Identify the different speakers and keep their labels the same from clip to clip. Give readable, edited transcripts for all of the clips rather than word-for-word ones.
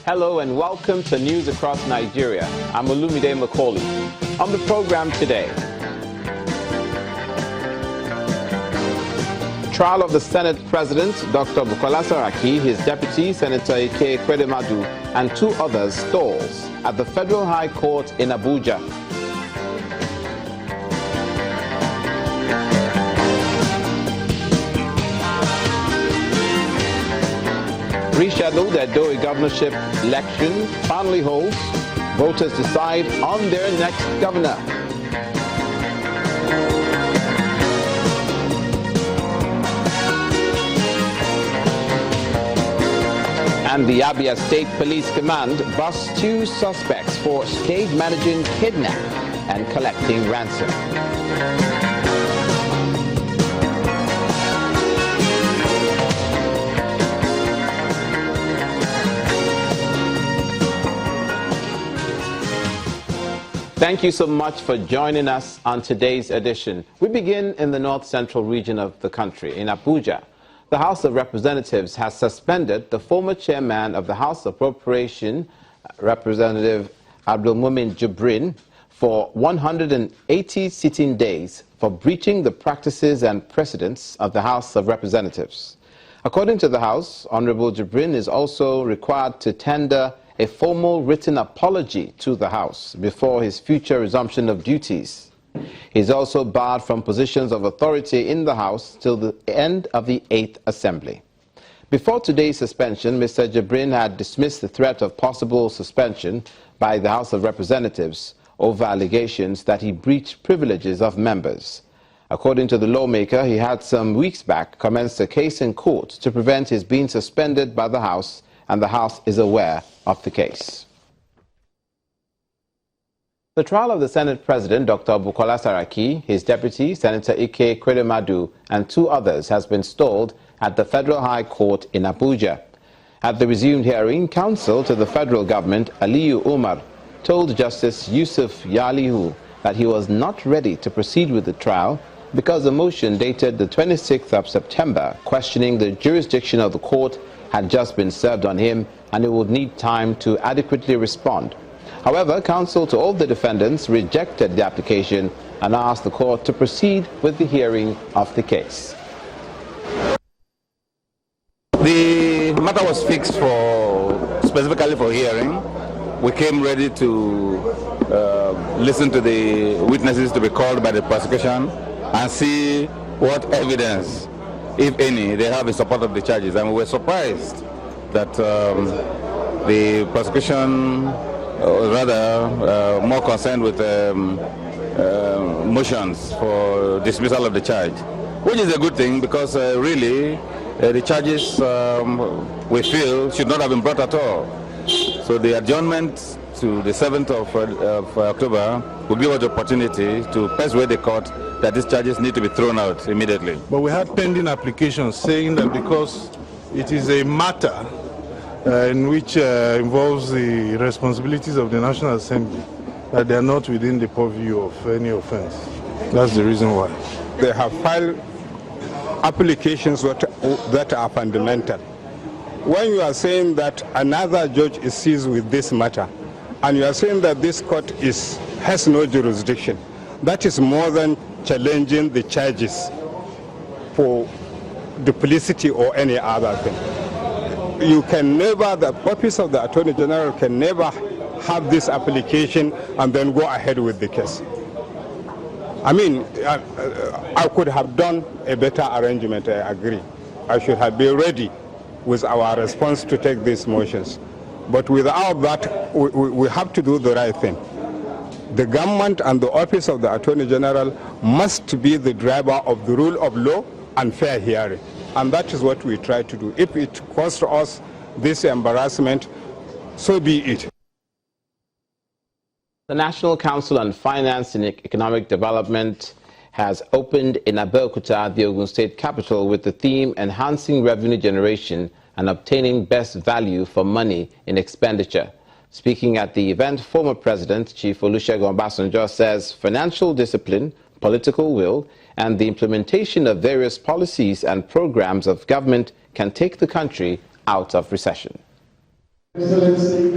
Speaker 1: Hello and welcome to News Across Nigeria. I'm Olumide Macaulay. On the program today, trial of the Senate President, Dr. Bukola Saraki, his deputy, Senator Ike Ekweremadu, and two others stalls at the Federal High Court in Abuja. Rescheduled Edo governorship election finally holds. Voters decide on their next governor. And the Abia State Police Command busts two suspects for stage managing kidnap and collecting ransom. Thank you so much for joining us on today's edition. We begin in the north-central region of the country, in Abuja. The House of Representatives has suspended the former chairman of the House Appropriation, Representative Abdulmumin Jibrin, for 180 sitting days for breaching the practices and precedents of the House of Representatives. According to the House, Honorable Jibrin is also required to tender a formal written apology to the House before his future resumption of duties. He is also barred from positions of authority in the House till the end of the 8th Assembly. Before today's suspension, Mr. Jibrin had dismissed the threat of possible suspension by the House of Representatives over allegations that he breached privileges of members. According to the lawmaker, he had some weeks back commenced a case in court to prevent his being suspended by the House, and the House is aware of the case. The trial of the Senate President, Dr. Bukola Saraki, his deputy, Senator Ike Ekweremadu, and two others has been stalled at the Federal High Court in Abuja. At the resumed hearing, counsel to the federal government, Aliyu Umar, told Justice Yusuf Yalihu that he was not ready to proceed with the trial because a motion dated the 26th of September questioning the jurisdiction of the court had just been served on him, and he would need time to adequately respond. However, counsel to all the defendants rejected the application and asked the court to proceed with the hearing of the case.
Speaker 2: The matter was fixed specifically for hearing. We came ready to listen to the witnesses to be called by the prosecution and see what evidence, if any, they have in support of the charges. And we were surprised that the prosecution was rather more concerned with motions for dismissal of the charge, which is a good thing because really the charges we feel should not have been brought at all. So the adjournment to the 7th of October will give us the opportunity to persuade the court that these charges need to be thrown out immediately.
Speaker 3: But we had pending applications saying that because it is a matter in which involves the responsibilities of the National Assembly, that they are not within the purview of any offense. That's the reason why.
Speaker 4: They have filed applications that are fundamental. When you are saying that another judge is seized with this matter, and you are saying that this court has no jurisdiction, that is more than challenging the charges for duplicity or any other thing. You can never, the office of the Attorney General can never have this application and then go ahead with the case. I mean, I could have done a better arrangement, I agree. I should have been ready with our response to take these motions. But without that, we have to do the right thing. The government and the office of the Attorney General must be the driver of the rule of law and fair hearing. And that is what we try to do. If it costs us this embarrassment, so be it.
Speaker 1: The National Council on Finance and Economic Development has opened in Abeokuta, the Ogun State capital, with the theme Enhancing Revenue Generation and Obtaining Best Value for Money in Expenditure. Speaking at the event, former President Chief Olusegun Obasanjo says financial discipline, political will, and the implementation of various policies and programs of government can take the country out of recession.
Speaker 5: Excellency,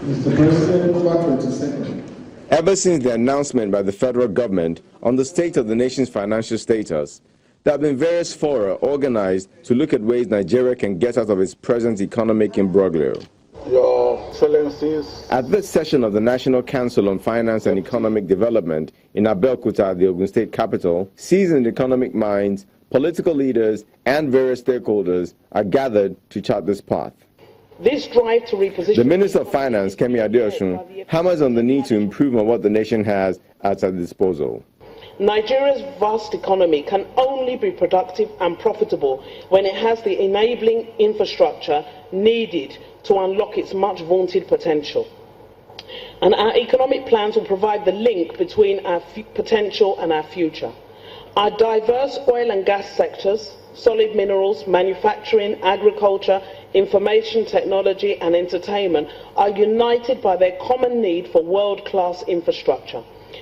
Speaker 5: Mr. President, October 22nd.
Speaker 6: Ever since the announcement by the federal government on the state of the nation's financial status, there have been various fora organized to look at ways Nigeria can get out of its present economic imbroglio.
Speaker 5: Your Excellencies,
Speaker 6: at this session of the National Council on Finance and Economic Development in Abeokuta, the Ogun State capital, seasoned economic minds, political leaders, and various stakeholders are gathered to chart this path.
Speaker 7: This drive to reposition
Speaker 6: the Minister of Finance, Kemi Adeosun, hammers on the need to improve on what the nation has at its disposal.
Speaker 7: Nigeria's vast economy can only be productive and profitable when it has the enabling infrastructure needed to unlock its much vaunted potential. And our economic plans will provide the link between our potential and our future. Our diverse oil and gas sectors, solid minerals, manufacturing, agriculture, information technology and entertainment are united by their common need for world-class infrastructure.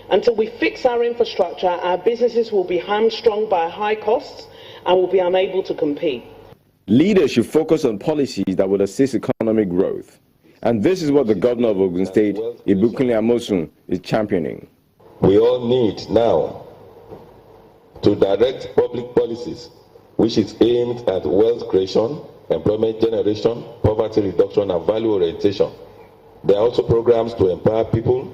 Speaker 7: Until we fix our infrastructure, our businesses will be hamstrung by high costs and will be unable to compete.
Speaker 6: Leaders should focus on policies that will assist economic growth. And this is what the governor of Ogun State, Ibukunle Amosun, is championing.
Speaker 8: We all need now to direct public policies which is aimed at wealth creation, employment generation, poverty reduction, and value orientation. There are also programs to empower people,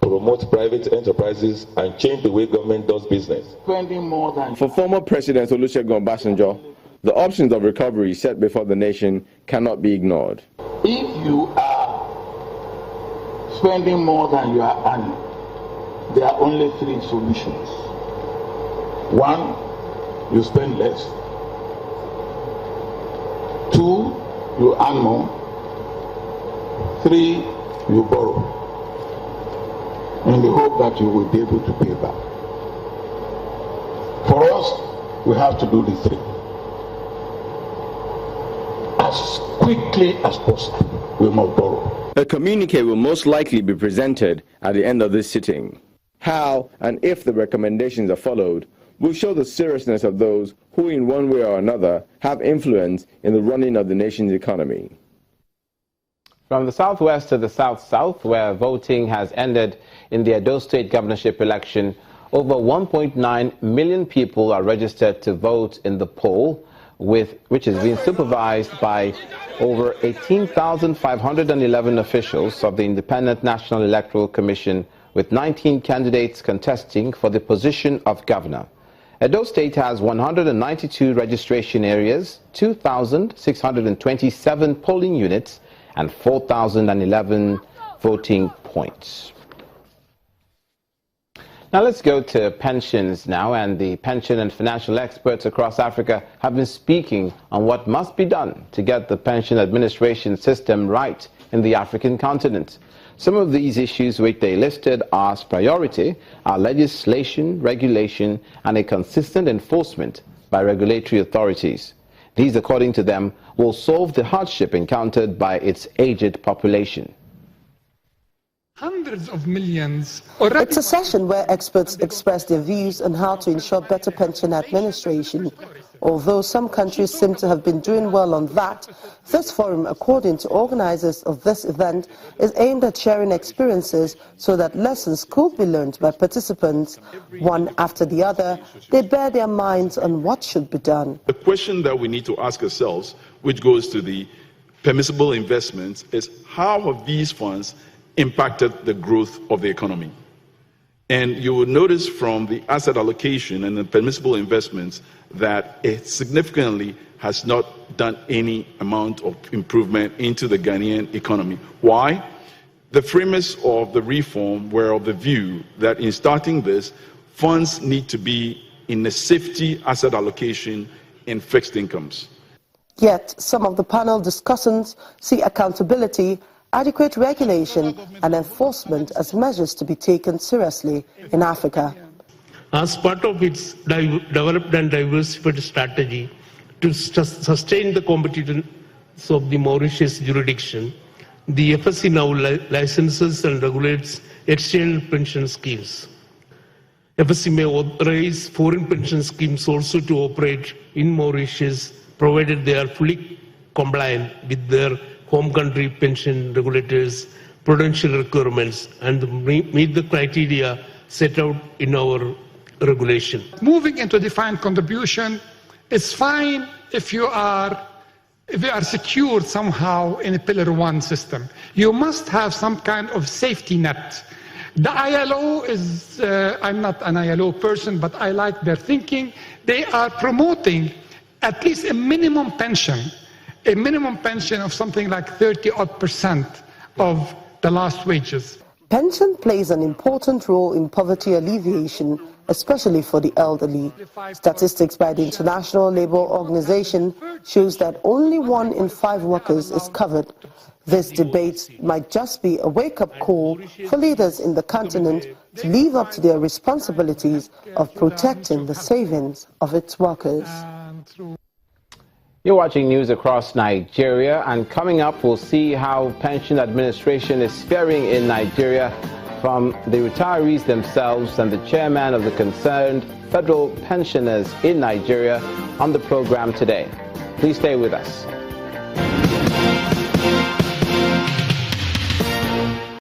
Speaker 8: promote private enterprises, and change the way government does business.
Speaker 6: For former President Olusegun Obasanjo, the options of recovery set before the nation cannot be ignored.
Speaker 5: If you are spending more than you are earning, there are only three solutions. One, you spend less. Two, you earn more. Three, you borrow, in the hope that you will be able to pay back. For us, we have to do the three as quickly as possible. We must borrow.
Speaker 6: A communique will most likely be presented at the end of this sitting. How and if the recommendations are followed will show the seriousness of those who in one way or another have influence in the running of the nation's economy.
Speaker 1: From the southwest to the south-south, where voting has ended in the Edo State governorship election, over 1.9 million people are registered to vote in the poll, which is being supervised by over 18,511 officials of the Independent National Electoral Commission, with 19 candidates contesting for the position of governor. Edo State has 192 registration areas, 2,627 polling units, and 4,011 voting points. Now let's go to pensions now, and the pension and financial experts across Africa have been speaking on what must be done to get the pension administration system right in the African continent. Some of these issues which they listed as priority are legislation, regulation, and a consistent enforcement by regulatory authorities. These, according to them, will solve the hardship encountered by its aged population.
Speaker 9: Hundreds of millions.
Speaker 10: It's a session where experts express their views on how to ensure better pension administration. Although some countries seem to have been doing well on that, this forum, according to organizers of this event, is aimed at sharing experiences so that lessons could be learned by participants. One after the other, they bear their minds on what should be done.
Speaker 11: The question that we need to ask ourselves, which goes to the permissible investments, is how have these funds impacted the growth of the economy? And you will notice from the asset allocation and the permissible investments that it significantly has not done any amount of improvement into the Ghanaian economy. Why? The framers of the reform were of the view that in starting this, funds need to be in a safety asset allocation in fixed incomes.
Speaker 10: Yet some of the panel discussants see accountability, adequate regulation and enforcement as measures to be taken seriously in Africa.
Speaker 12: As part of its developed and diversified strategy to sustain the competitiveness of the Mauritius jurisdiction, the FSC now licenses and regulates external pension schemes. FSC may authorize foreign pension schemes also to operate in Mauritius, provided they are fully compliant with their home country pension regulators, prudential requirements, and meet the criteria set out in our regulation.
Speaker 9: Moving into defined contribution is fine if you are secured somehow in a Pillar 1 system. You must have some kind of safety net. The ILO is, I'm not an ILO person, but I like their thinking. They are promoting at least a minimum pension of something like 30% of the last wages.
Speaker 10: Pension plays an important role in poverty alleviation, especially for the elderly. Statistics by the International Labour Organization shows that only 1 in 5 workers is covered. This debate might just be a wake-up call for leaders in the continent to live up to their responsibilities of protecting the savings of its workers.
Speaker 1: You're watching news across Nigeria, and coming up we'll see how pension administration is faring in Nigeria from the retirees themselves and the chairman of the concerned federal pensioners in Nigeria on the program today. Please stay with us.